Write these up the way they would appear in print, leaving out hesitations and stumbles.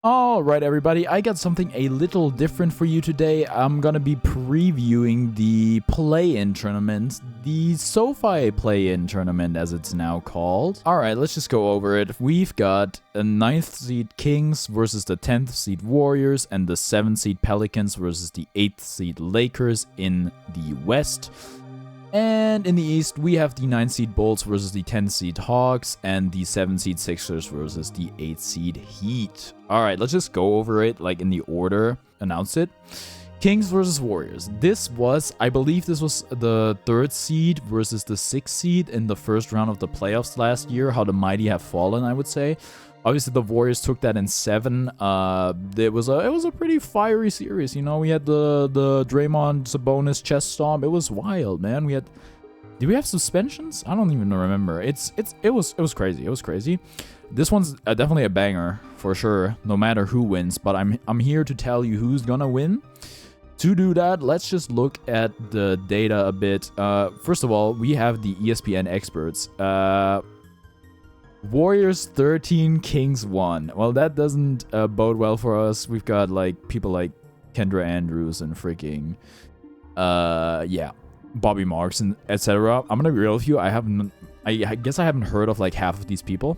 Alright everybody, I got something a little different for you today. I'm gonna be previewing the play-in tournament, the SoFi play-in tournament as it's now called. Alright, let's just go over it. We've got a 9th seed Kings versus the 10th seed Warriors and the 7th seed Pelicans versus the 8th seed Lakers in the West. And in the East, we have the 9th seed Bulls versus the 10th seed Hawks and the 7th seed Sixers versus the 8th seed Heat. Alright, let's just go over it like in the order. Announce it. Kings versus Warriors. I believe this was the 3rd seed versus the 6th seed in the first round of the playoffs last year. How the mighty have fallen, I would say. Obviously, the Warriors took that in 7. It was a pretty fiery series. You know, we had the Draymond Sabonis chest stomp. It was wild, man. Did we have suspensions? I don't even remember. It was crazy. It was crazy. This one's definitely a banger for sure, no matter who wins. But I'm here to tell you who's gonna win. To do that, let's just look at the data a bit. First of all, we have the ESPN experts. Warriors 13, Kings 1. Well, that doesn't bode well for us. We've got like people like Kendra Andrews and freaking Bobby Marks and etc. I'm gonna be real with you. I guess I haven't heard of like half of these people.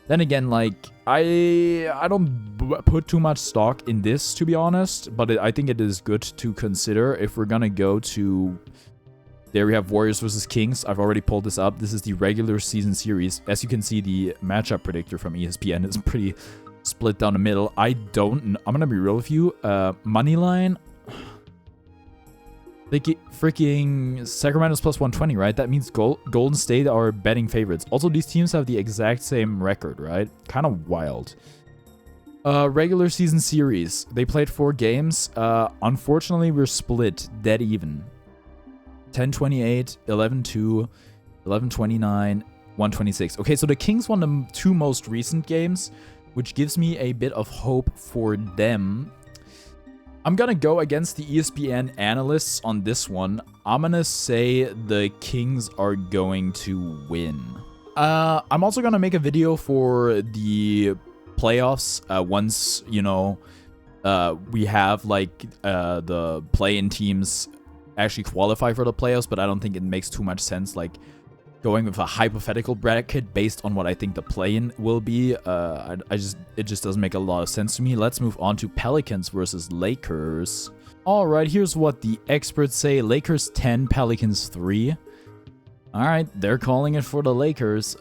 Then again, like I don't put too much stock in this, to be honest, but I think it is good to consider if we're gonna go to. There we have Warriors versus Kings. I've already pulled this up. This is the regular season series. As you can see, the matchup predictor from ESPN is pretty split down the middle. I'm gonna be real with you. Moneyline. Freaking Sacramento's plus 120, right? That means Golden State are betting favorites. Also, these teams have the exact same record, right? Kind of wild. Regular season series. They played 4 games. Unfortunately, we're split dead even. 10-28, 11-2, 11-29, 126. Okay, so the Kings won the 2 most recent games, which gives me a bit of hope for them. I'm gonna go against the ESPN analysts on this one. I'm gonna say the Kings are going to win. I'm also gonna make a video for the playoffs once, you know, we have like the play-in teams actually qualify for the playoffs, but I don't think it makes too much sense like going with a hypothetical bracket based on what I think the play-in will be. It just doesn't make a lot of sense to me. Let's move on to Pelicans versus Lakers. All right, here's what the experts say. Lakers 10, Pelicans 3. All right, they're calling it for the Lakers.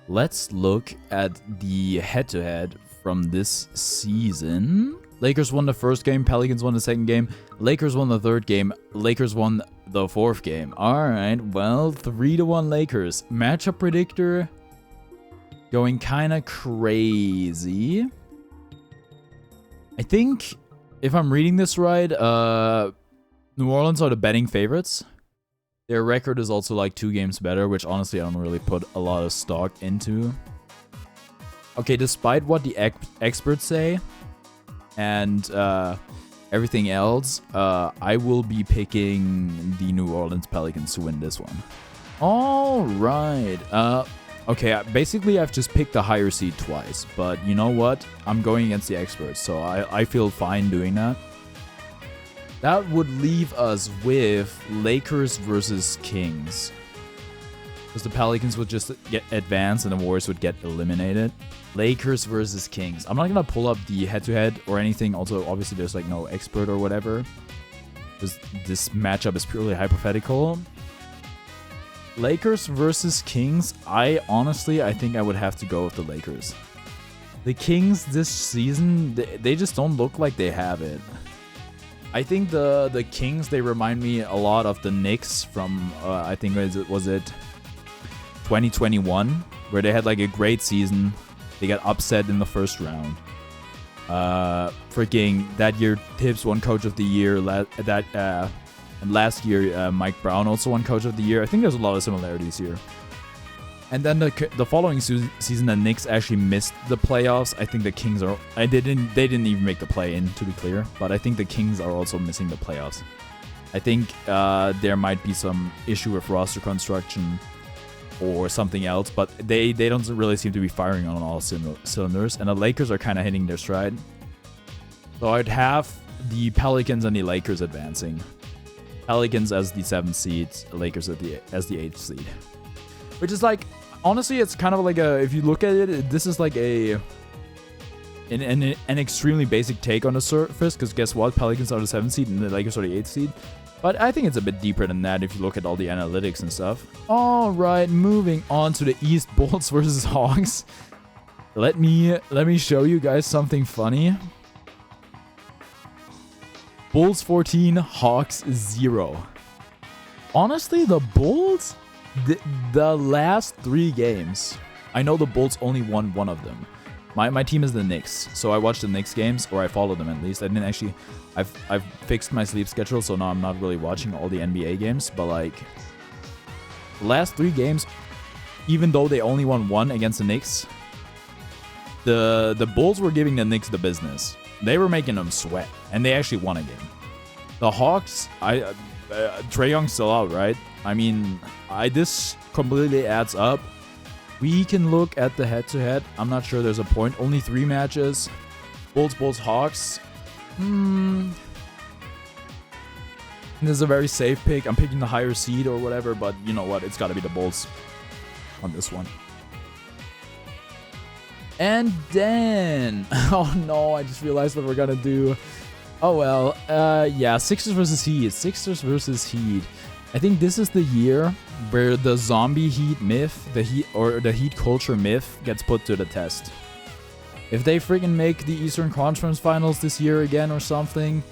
Let's look at the head-to-head from this season. Lakers won the first game, Pelicans won the second game, Lakers won the third game, Lakers won the fourth game. Alright, well, 3-1 Lakers. Matchup predictor going kind of crazy. I think, if I'm reading this right, New Orleans are the betting favorites. Their record is also like 2 games better, which honestly I don't really put a lot of stock into. Okay, despite what the experts say, and everything else, I will be picking the New Orleans Pelicans to win this one. All right. Okay, basically I've just picked the higher seed twice, but you know what? I'm going against the experts, so I feel fine doing that. That would leave us with Lakers versus Kings. Because the Pelicans would just get advanced and the Warriors would get eliminated. Lakers versus Kings. I'm not going to pull up the head-to-head or anything. Also, obviously, there's like no expert or whatever. Because this matchup is purely hypothetical. Lakers versus Kings. I think I would have to go with the Lakers. The Kings this season, they just don't look like they have it. I think the Kings, they remind me a lot of the Knicks from, I think, was it 2021, where they had like a great season. They got upset in the first round. Freaking that year, Tibbs won Coach of the Year. And last year, Mike Brown also won Coach of the Year. I think there's a lot of similarities here. And then the following season, the Knicks actually missed the playoffs. I think the Kings are. They didn't even make the play-in, to be clear. But I think the Kings are also missing the playoffs. I think there might be some issue with roster construction. or something else, but they don't really seem to be firing on all cylinders, and the Lakers are kind of hitting their stride. So I'd have the Pelicans and the Lakers advancing. Pelicans as the 7th seed, Lakers as the 8th seed. Which is like, honestly, it's kind of like a, if you look at it, this is like an extremely basic take on the surface, because guess what? Pelicans are the 7th seed and the Lakers are the 8th seed. But I think it's a bit deeper than that if you look at all the analytics and stuff. Alright, moving on to the East, Bulls versus Hawks. Let me show you guys something funny. Bulls 14, Hawks 0. Honestly, the Bulls, the last 3 games, I know the Bulls only won 1 of them. My team is the Knicks, so I watch the Knicks games, or I follow them at least. I didn't actually, I've fixed my sleep schedule, so now I'm not really watching all the NBA games, but like, the last 3 games, even though they only won 1 against the Knicks, the Bulls were giving the Knicks the business. They were making them sweat, and they actually won a game. The Hawks, Trae Young's still out, right? I mean, this completely adds up. We can look at the head-to-head. I'm not sure there's a point. Only 3 matches. Bulls, Hawks. This is a very safe pick. I'm picking the higher seed or whatever, but you know what? It's got to be the Bulls on this one. And then, oh no, I just realized what we're gonna do. Oh well, yeah, Sixers versus Heat. Sixers versus Heat. I think this is the year where the zombie Heat myth, the Heat culture myth, gets put to the test. If they freaking make the Eastern Conference Finals this year again or something,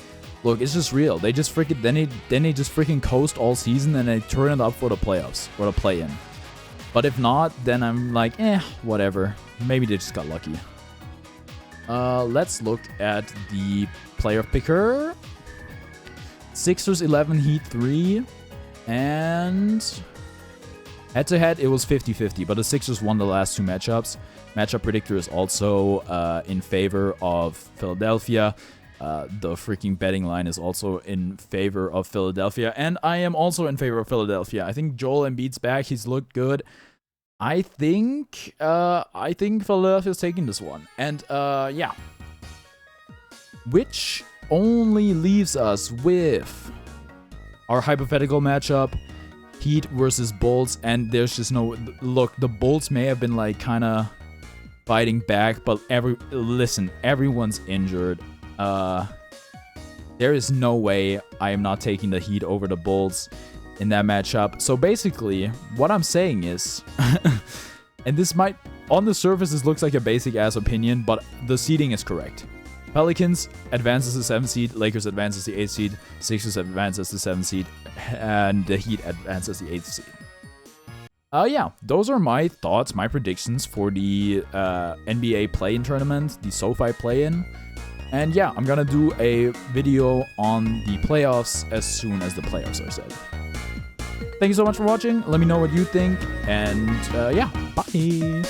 look, it's just real. They just freaking then they just freaking coast all season and they turn it up for the playoffs or the play-in. But if not, then I'm like, whatever. Maybe they just got lucky. Let's look at the player picker. Sixers 11, Heat 3. And head-to-head, it was 50-50. But the Sixers won the last 2 matchups. Matchup predictor is also in favor of Philadelphia. The freaking betting line is also in favor of Philadelphia. And I am also in favor of Philadelphia. I think Joel Embiid's back. He's looked good. I think Philadelphia's taking this one. And yeah. Which only leaves us with our hypothetical matchup, Heat versus Bulls. And there's just no, look, the Bulls may have been like kind of fighting back, but everyone's injured. There is no way I am not taking the Heat over the Bulls in that matchup. So basically, what I'm saying is, and this might, on the surface, this looks like a basic ass opinion, but the seeding is correct. Pelicans advances the 7th seed, Lakers advances the 8th seed, Sixers advances the 7th seed, and the Heat advances the 8th seed. Yeah, those are my thoughts, my predictions for the NBA play-in tournament, the SoFi play-in. And yeah, I'm gonna do a video on the playoffs as soon as the playoffs are set. Thank you so much for watching. Let me know what you think. And yeah, bye.